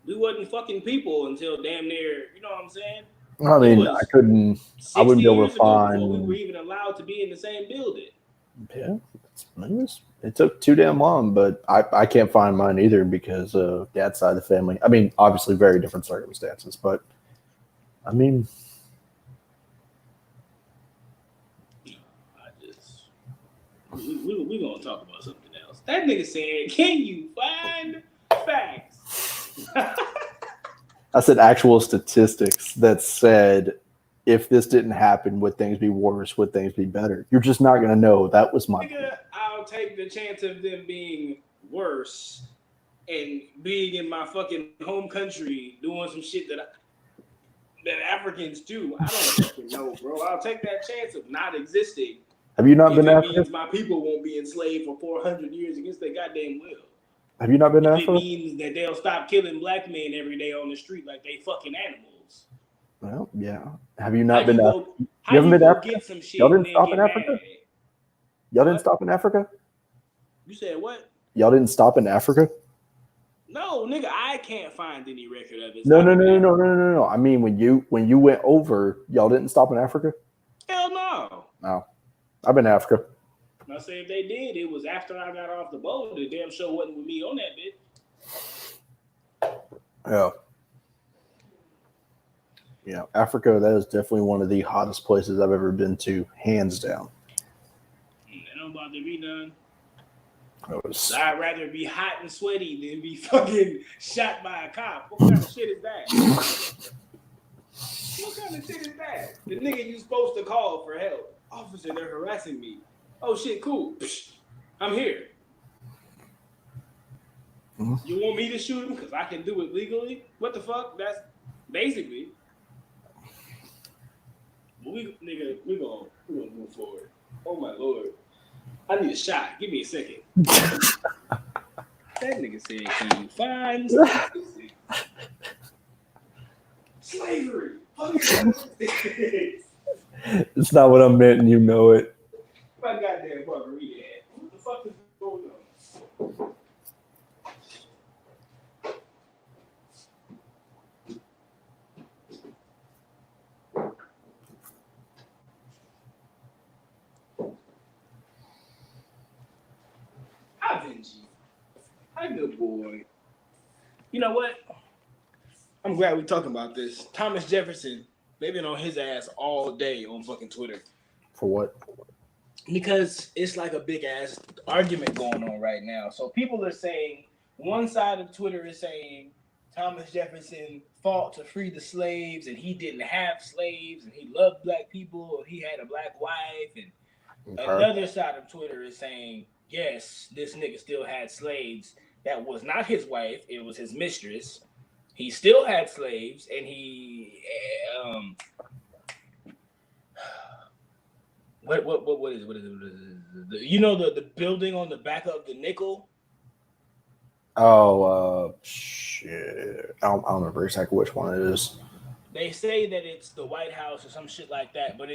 we wasn't fucking people until damn near, you know what I'm saying? I mean, I couldn't. I 60 wouldn't be able years to ago before we find. were even allowed to be in the same building. Yeah, it took too damn long, but I can't find mine either because of dad's side of the family. I mean, obviously, very different circumstances, but I mean, We gonna talk about something else. That nigga said, "Can you find facts?" I said actual statistics that said if this didn't happen, would things be worse? Would things be better? You're just not gonna know. That was my point. Nigga, I'll take the chance of them being worse and being in my fucking home country doing some shit that Africans do. I don't fucking know, bro. I'll take that chance of not existing. Have you not if been to it Africa? means my people won't be enslaved for 400 years against their goddamn will. Have you not been to If it Africa? means that they'll stop killing black men every day on the street like they fucking animals. Well, yeah. Have you not been to Africa? You haven't been to Africa? get some shit Y'all and didn't then stop get in Africa? mad? Y'all didn't What? stop in Africa? You said what? Y'all didn't stop in Africa? No, nigga, I can't find any record of it. No. I mean, when you went over, y'all didn't stop in Africa? Hell no. No. I've been to Africa. I say if they did, it was after I got off the boat. The damn show wasn't with me on that bitch. Yeah. Yeah, Africa, that is definitely one of the hottest places I've ever been to, hands down. Ain't don't bother me none. Was... I'd rather be hot and sweaty than be fucking shot by a cop. What kind of shit is that? What kind of shit is that? The nigga you supposed to call for help. Officer, they're harassing me. Oh shit, cool. Psh, I'm here. Mm-hmm. You want me to shoot him because I can do it legally? What the fuck? That's basically. We gonna move forward. Oh my lord. I need a shot. Give me a second. That nigga said, "Can you find slavery?" It's not what I meant, and you know it. My goddamn margarita. What the fuck is going on? Hi, Benji. Hi, good boy. You know what? I'm glad we're talking about this. Thomas Jefferson, they've been on his ass all day on fucking Twitter. For what? Because it's like a big ass argument going on right now. So people are saying, one side of Twitter is saying Thomas Jefferson fought to free the slaves and he didn't have slaves and he loved black people and he had a black wife. And another side of Twitter is saying, yes, this nigga still had slaves. That was not his wife. It was his mistress. He still had slaves and he... What is it? What is it? You know the building on the back of the nickel? Oh, shit. I don't remember exactly which one it is. They say that it's the White House or some shit like that, but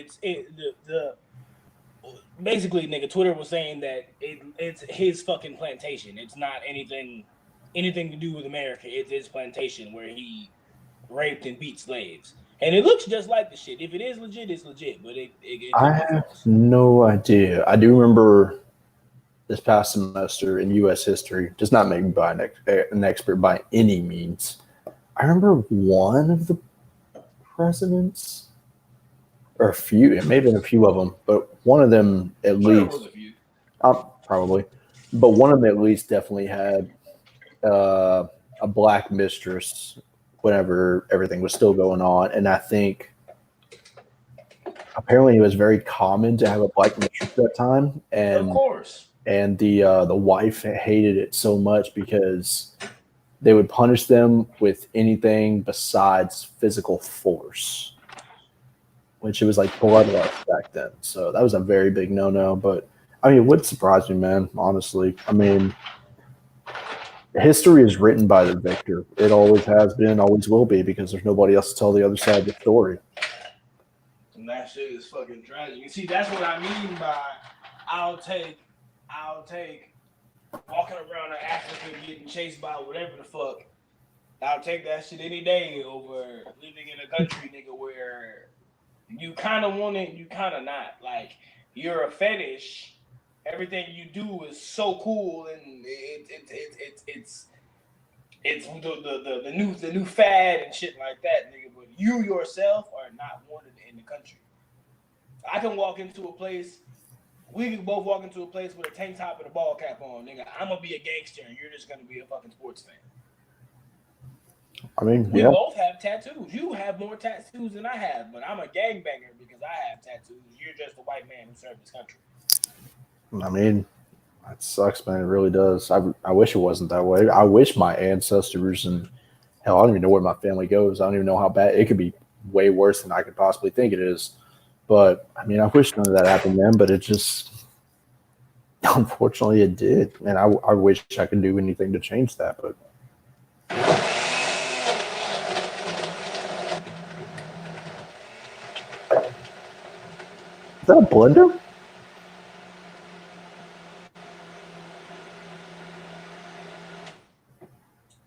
basically, nigga, Twitter was saying that it's his fucking plantation. It's not anything to do with America. It's his plantation where he raped and beat slaves. And it looks just like the shit. If it is legit, it's legit. But it I have no idea. I do remember this past semester in U.S. history, just not maybe by an expert by any means. I remember one of the presidents, or a few, it may have been a few of them, but one of them at least, probably, but one of them at least definitely had a black mistress whenever everything was still going on. And I think apparently it was very common to have a black mistress at that time, Of and course. the wife hated it so much because they would punish them with anything besides physical force, which it was like bloodlust back then. So that was a very big no-no. But I mean, it would surprise me, man. Honestly, I mean, history is written by the victor. It always has been, always will be, because there's nobody else to tell the other side of the story. And that shit is fucking tragic. You see, that's what I mean by I'll take walking around in Africa getting chased by whatever the fuck. I'll take that shit any day over living in a country, nigga, where you kind of want it, you kind of not. Like, you're a fetish. Everything you do is so cool, and it's the new fad and shit like that, nigga. But you yourself are not wanted in the country. I can walk into a place. We can both walk into a place with a tank top and a ball cap on, nigga. I'm gonna be a gangster, and you're just gonna be a fucking sports fan. I mean, We yeah. both have tattoos. You have more tattoos than I have, but I'm a gangbanger because I have tattoos. You're just a white man who served his country. I mean, that sucks, man. It really does. I wish it wasn't that way. I wish my ancestors and hell, I don't even know where my family goes. I don't even know how bad it could be. Way worse than I could possibly think it is. But I mean, I wish none of that happened then. But it just, unfortunately, it did. And I wish I could do anything to change that. But is that a blender?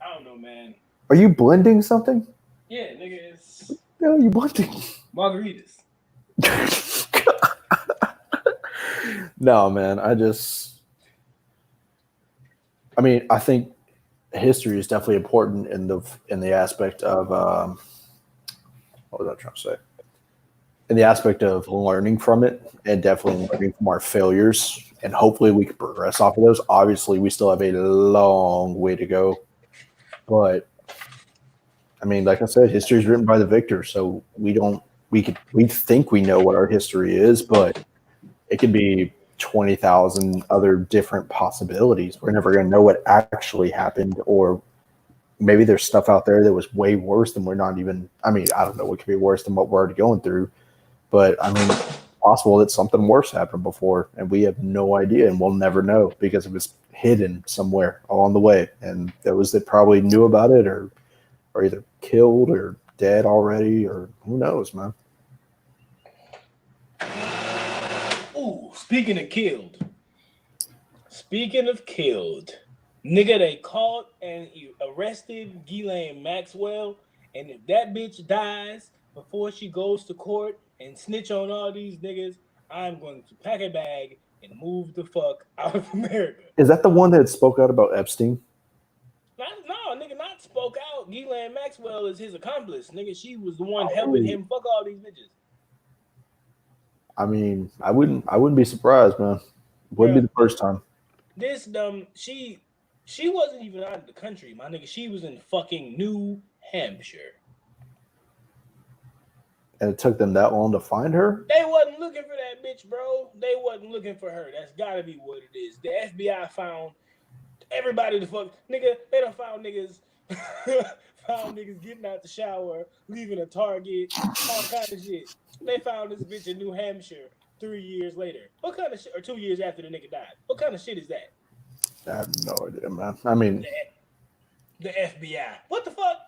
I don't know, man. Are you blending something? Yeah, nigga, it's No, you blending. margaritas. No, man. I mean, I think history is definitely important in the aspect of what was I trying to say? In the aspect of learning from it, and definitely learning from our failures, and hopefully we can progress off of those. Obviously, we still have a long way to go, but I mean, like I said, history is written by the victor, so we think we know what our history is, but it could be 20,000 other different possibilities. We're never going to know what actually happened, or maybe there's stuff out there that was way worse than we're not even. I mean, I don't know what could be worse than what we're already going through, but I mean, it's possible that something worse happened before, and we have no idea, and we'll never know because it was hidden somewhere along the way, and those that probably knew about it are either killed or dead already, or who knows, man. Ooh, speaking of killed, nigga, they caught and arrested Ghislaine Maxwell, and if that bitch dies before she goes to court and snitch on all these niggas, I'm going to pack a bag and move the fuck out of America. Is that the one that spoke out about Epstein? No, nigga, not spoke out. Ghislaine Maxwell is his accomplice, nigga. She was the one helping him fuck all these bitches. I mean, I wouldn't be surprised, man. Wouldn't be the first time. This she wasn't even out of the country, my nigga. She was in fucking New Hampshire. And it took them that long to find her? They wasn't looking for that bitch, bro. They wasn't looking for her. That's gotta be what it is. The FBI found everybody the fuck. Nigga, they done found niggas found niggas getting out the shower, leaving a Target, all kind of shit. They found this bitch in New Hampshire 3 years later. What kind of shit? Or 2 years after the nigga died. What kind of shit is that? I have no idea, man. I mean, the FBI. What the fuck?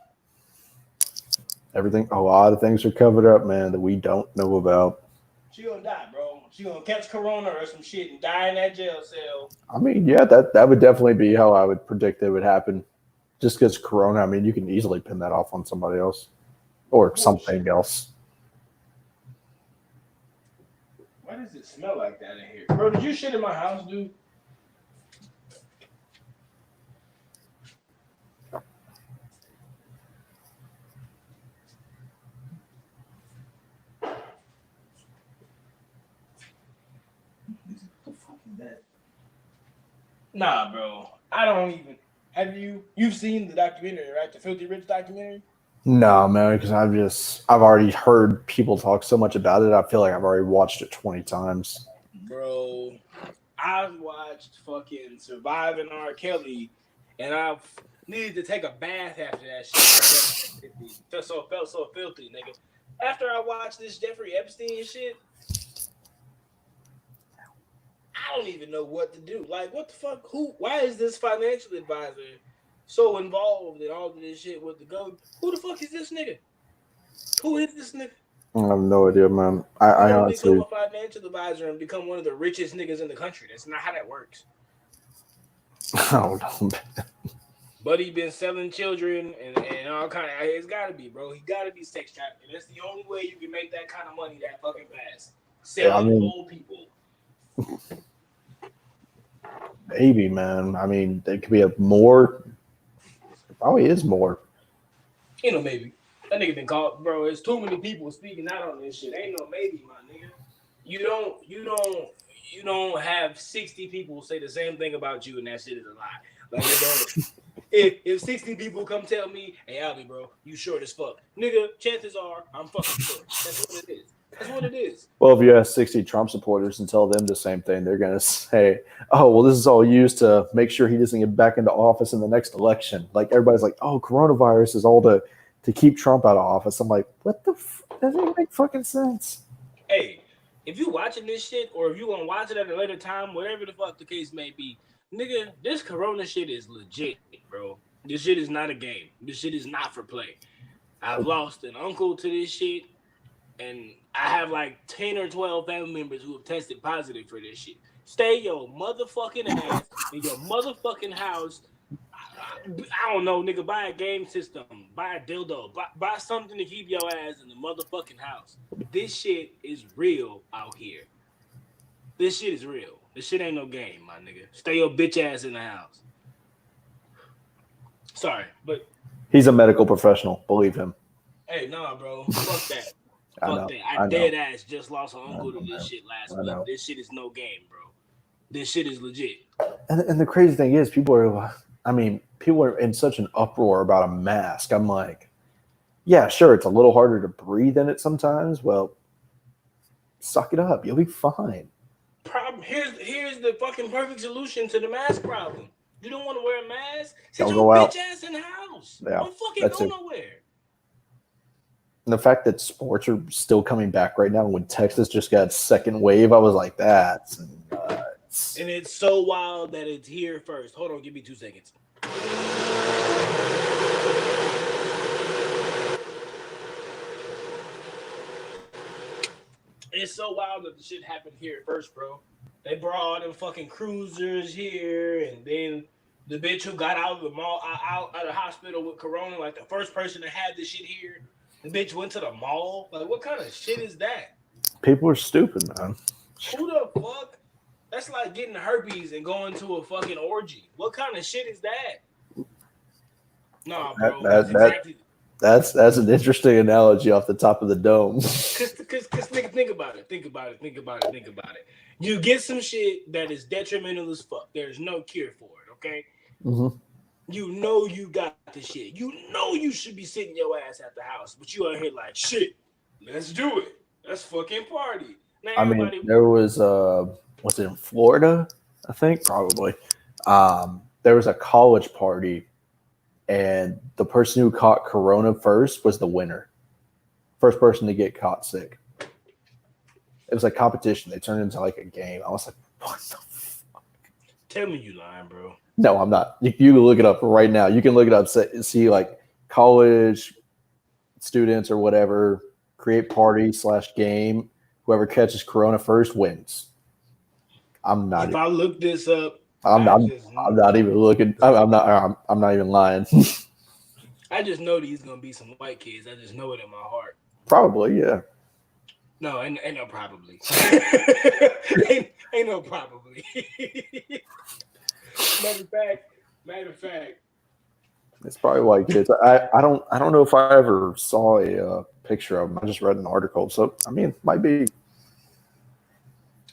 Everything, a lot of things are covered up, man, that we don't know about. She gonna die, bro. She gonna catch corona or some shit and die in that jail cell. I mean, yeah, that would definitely be how I would predict it would happen. Just because corona, I mean, you can easily pin that off on somebody else or something else. Why does it smell like that in here? Bro, did you shit in my house, dude? Nah, bro. I don't even. You've seen the documentary, right? The Filthy Rich documentary? No, man, because I've already heard people talk so much about it. I feel like I've already watched it 20 times. Bro, I've watched fucking Surviving R. Kelly, and I've needed to take a bath after that shit. Felt so filthy, nigga. After I watched this Jeffrey Epstein shit, I don't even know what to do. Like, what the fuck? Why is this financial advisor so involved in all of this shit with the go? Who the fuck is this nigga? Who is this nigga? I have no idea, man. You I don't become honestly, a financial advisor and become one of the richest niggas in the country. That's not how that works. I don't know. Buddy been selling children and all kind of. It's gotta be, bro. He gotta be sex trafficking. That's the only way you can make that kind of money that fucking fast. Selling old people. Maybe, man. I mean, there could be a more. It probably is more. You know, maybe. That nigga been called, bro. There's too many people speaking out on this shit. Ain't no maybe, my nigga. You don't have 60 people say the same thing about you and that shit is a lie. Like it don't. If 60 people come tell me, hey Albie, bro, you short as fuck. Nigga, chances are I'm fucking short. That's what it is. That's what it is. Well, if you ask 60 Trump supporters and tell them the same thing, they're going to say, oh, well, this is all used to make sure he doesn't get back into office in the next election. Like, everybody's like, oh, coronavirus is all to keep Trump out of office. I'm like, what the that doesn't make fucking sense. Hey, if you watching this shit or if you going to watch it at a later time, whatever the fuck the case may be, nigga, this corona shit is legit, bro. This shit is not a game. This shit is not for play. I've lost an uncle to this shit. And I have like 10 or 12 family members who have tested positive for this shit. Stay your motherfucking ass in your motherfucking house. I don't know, nigga. Buy a game system. Buy a dildo. Buy something to keep your ass in the motherfucking house. This shit is real out here. This shit is real. This shit ain't no game, my nigga. Stay your bitch ass in the house. Sorry, but he's a medical professional. Believe him. Hey, nah, bro. Fuck that. I I dead ass just lost an uncle to this man. shit last week. This shit is no game, bro. This shit is legit. And the crazy thing is, people are in such an uproar about a mask. I'm like, yeah, sure, it's a little harder to breathe in it sometimes. Well, suck it up. You'll be fine. Here's the fucking perfect solution to the mask problem. You don't want to wear a mask? Sit Don't your go bitch out. ass in the house. Yeah, Don't fucking go nowhere. And the fact that sports are still coming back right now, when Texas just got second wave, I was like, that's nuts. And it's so wild that it's here first. Hold on, give me 2 seconds. It's so wild that the shit happened here first, bro. They brought all them fucking cruisers here, and then the bitch who got out of the mall, out of the hospital with corona, like the first person that had this shit here, the bitch went to the mall. Like, what kind of shit is that? People are stupid, man. Who the fuck? That's like getting herpes and going to a fucking orgy. What kind of shit is that? Nah, bro. That's an interesting analogy off the top of the dome. Cause nigga, think about it. You get some shit that is detrimental as fuck. There's no cure for it, okay? Mm-hmm. You know you got the shit. You know you should be sitting your ass at the house, but you out here like, shit, let's do it. Let's fucking party. Now, there was it in Florida? I think probably. There was a college party, and the person who caught corona first was the winner. First person to get caught sick. It was a competition. They turned it into like a game. I was like, what the fuck? Tell me you lying, bro. No, I'm not. You can look it up right now. You can look it up, see like college students or whatever, create party / game. Whoever catches corona first wins. I'm not. If I look this up, I'm not even looking. I'm not even lying. I just know these gonna be some white kids. I just know it in my heart. Probably, yeah. No, ain't no probably. ain't no probably. Matter of fact. It's probably white kids. I don't know if I ever saw a picture of them. I just read an article. So I mean, it might be.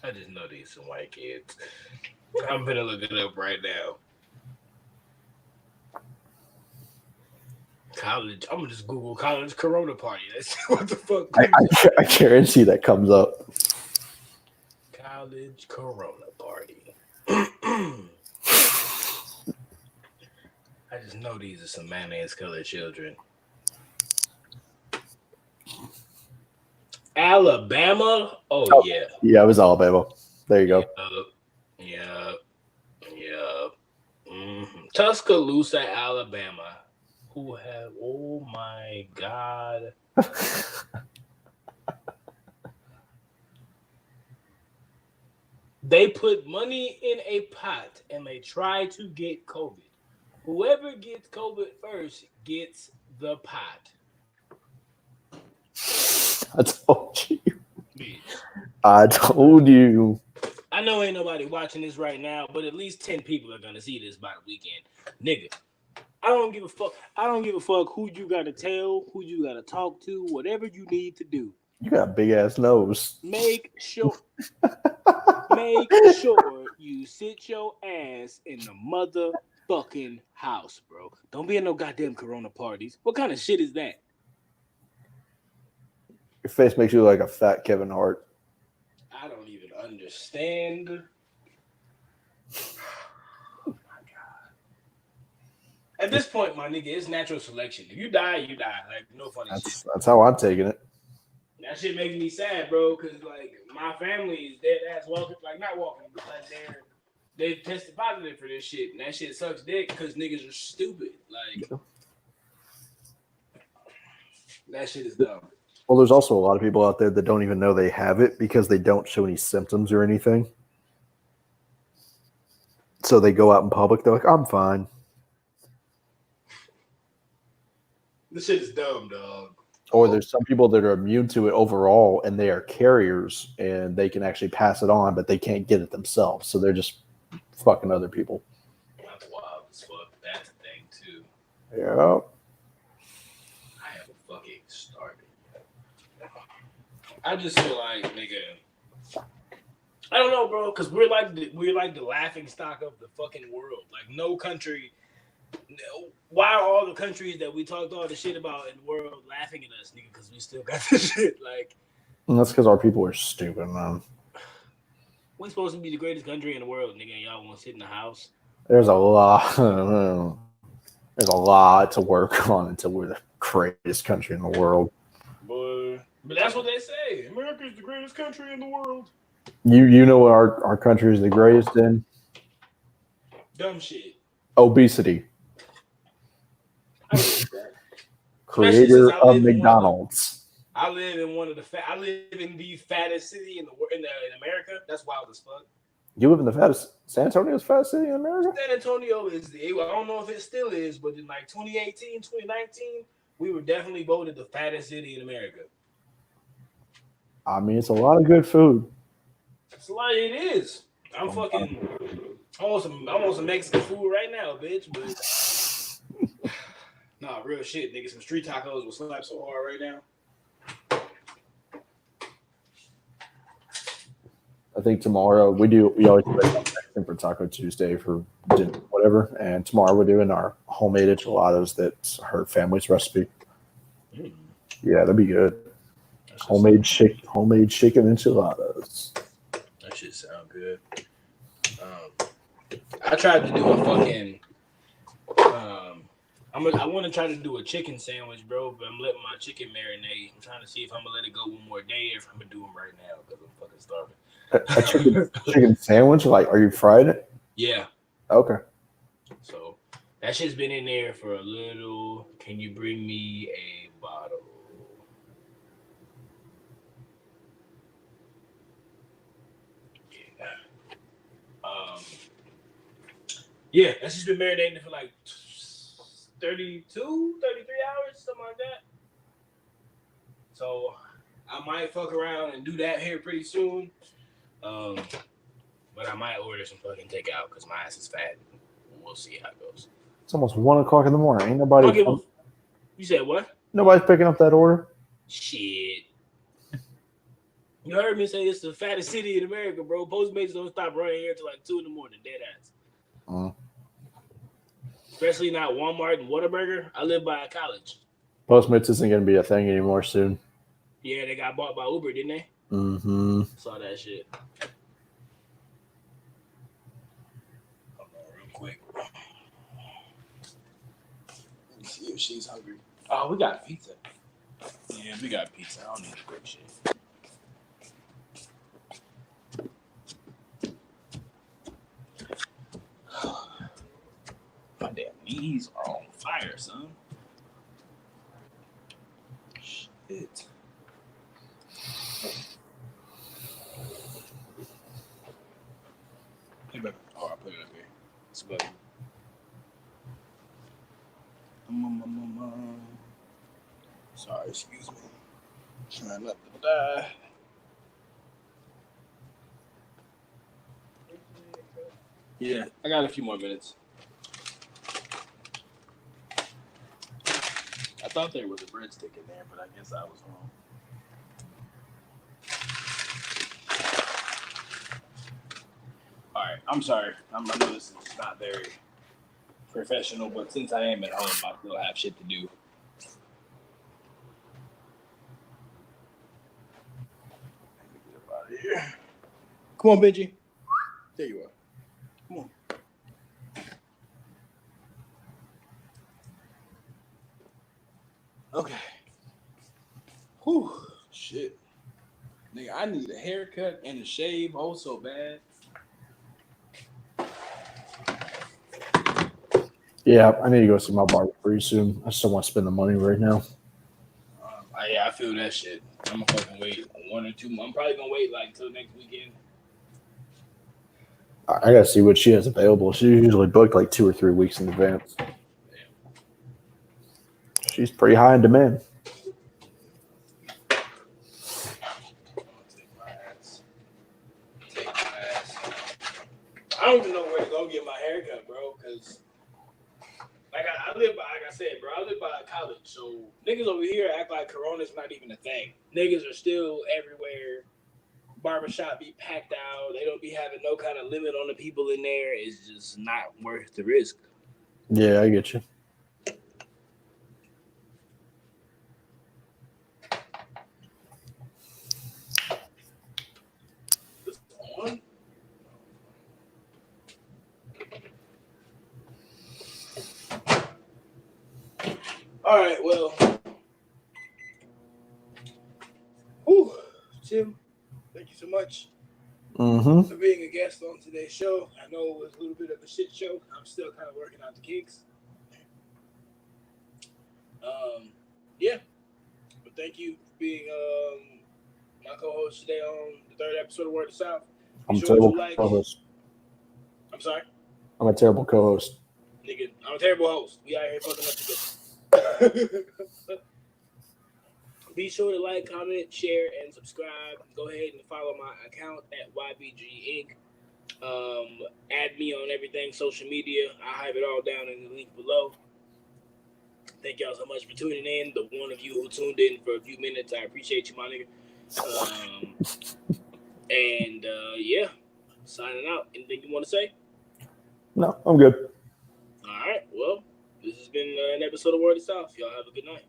I just know these some white kids. I'm gonna look it up right now. College. I'm gonna just Google college Corona party. Let's see what the fuck. I guarantee that comes up. College Corona party. I just know these are some mayonnaise colored children. Alabama? Oh, yeah. Yeah, it was Alabama. There you go. Yeah. Tuscaloosa, Alabama. Who have, oh my God. They put money in a pot and they try to get COVID. Whoever gets COVID first gets the pot. I told you. Bitch. I told you. I know ain't nobody watching this right now, but at least 10 people are gonna see this by the weekend. Nigga, I don't give a fuck. I don't give a fuck who you gotta tell, who you gotta talk to, whatever you need to do. You got a big ass nose. Make sure you sit your ass in the motherfucking house, bro. Don't be in no goddamn Corona parties. What kind of shit is that? Your face makes you look like a fat Kevin Hart. I don't even understand. Oh my God. At this point, my nigga, it's natural selection. If you die, you die. Like, no funny shit. That's how I'm taking it. That shit makes me sad, bro, because, like, my family is dead ass walking, like, not walking, but like they tested positive for this shit, and that shit sucks dick because niggas are stupid. Like, that shit is dumb. Well, there's also a lot of people out there that don't even know they have it because they don't show any symptoms or anything. So they go out in public, they're like, I'm fine. This shit is dumb, dog. Or there's some people that are immune to it overall and they are carriers and they can actually pass it on, but they can't get it themselves. So they're just fucking other people. That's wild as fuck. That's a thing, too. Yeah. I haven't fucking started yet. I just feel like, nigga, I don't know, bro, because we're like the laughing stock of the fucking world. Like, no country. Why are all the countries that we talked all the shit about in the world laughing at us, nigga? Because we still got this shit. Like, and that's because our people are stupid, man. We're supposed to be the greatest country in the world, nigga. And y'all want to sit in the house? There's a lot. There's a lot to work on until we're the greatest country in the world. Boy, but that's what they say. America's the greatest country in the world. You know what our country is the greatest in? Dumb shit. Obesity. Creator of McDonald's. I live in one of the I live in the fattest city in America. That's wild as fuck. You live in the fattest San Antonio's fattest city in America? San Antonio is I don't know if it still is, but in like 2018, 2019, we were definitely voted the fattest city in America. I mean, it's a lot of good food. It's a lot. It is. I'm fucking. I want some Mexican food right now, bitch. But nah, real shit, nigga. Some street tacos will slap so hard right now. I think tomorrow we always put for Taco Tuesday for dinner, whatever. And tomorrow we're doing our homemade enchiladas. That's her family's recipe. Mm. Yeah, that'd be good. Homemade chicken enchiladas. That shit sound good. I tried to do a fucking. I want to try to do a chicken sandwich, bro, but I'm letting my chicken marinate. I'm trying to see if I'm gonna let it go one more day or if I'm gonna do them right now because I'm fucking starving. A chicken sandwich? Like, are you frying it? Yeah. Okay. So that shit's been in there for a little. Can you bring me a bottle? Yeah, that's just been marinating for like 32, 33 hours, something like that. So I might fuck around and do that here pretty soon. But I might order some fucking takeout because my ass is fat. We'll see how it goes. It's almost 1 o'clock in the morning. Ain't nobody. You said what? Nobody's picking up that order. Shit. You heard me say it's the fattest city in America, bro. Postmates don't stop running here till like 2 in the morning, dead ass. especially not Walmart and Whataburger. I live by a college. Postmates isn't going to be a thing anymore soon. Yeah, they got bought by Uber, didn't they? Mm-hmm. Saw that shit. Hold on, real quick. Let me see if she's hungry. Oh, we got pizza. Yeah, we got pizza. I don't need to break shit. My damn knees are on fire, son. Shit. Hey, baby. Oh, I put it up here. It's better. Sorry, excuse me. Trying not to die. Yeah, I got a few more minutes. I thought there was a breadstick in there, but I guess I was wrong. All right, I'm sorry. I know this is not very professional, but since I am at home, I still have shit to do. Let me get up out of here. Come on, Benji. There you are. Come on. Okay. Whew. Shit. Nigga, I need a haircut and a shave oh so bad. Yeah, I need to go see my barber pretty soon. I just don't want to spend the money right now. Yeah, I feel that shit. I'm gonna fucking wait 1 or 2 months. I'm probably gonna wait like until next weekend. I gotta see what she has available. She usually booked like 2 or 3 weeks in advance. Damn. She's pretty high in demand. Take my ass. I don't even know where to go get my haircut, bro, because I live by, like I said, bro, I live by a college, so niggas over here act like Corona's not even a thing. Niggas are still everywhere. Barbershop be packed out. They don't be having no kind of limit on the people in there. It's just not worth the risk. Yeah, I get you. This on? All right, well. Whew, Tim, thank you so much for being a guest on today's show. I know it was a little bit of a shit show. I'm still kind of working out the kinks. Yeah, but thank you for being my co-host today on the 3rd episode of Word of South. I'm a terrible co-host. I'm sorry? I'm a terrible co-host. Nigga, I'm a terrible host. We out here fucking up together. Be sure to like, comment, share, and subscribe. Go ahead and follow my account at YBG Inc. Add me on everything social media. I'll have it all down in the link below. Thank y'all so much for tuning in. The one of you who tuned in for a few minutes, I appreciate you, my nigga. Yeah, signing out. Anything you want to say? No, I'm good. All right. Well, this has been an episode of Word of South. Y'all have a good night.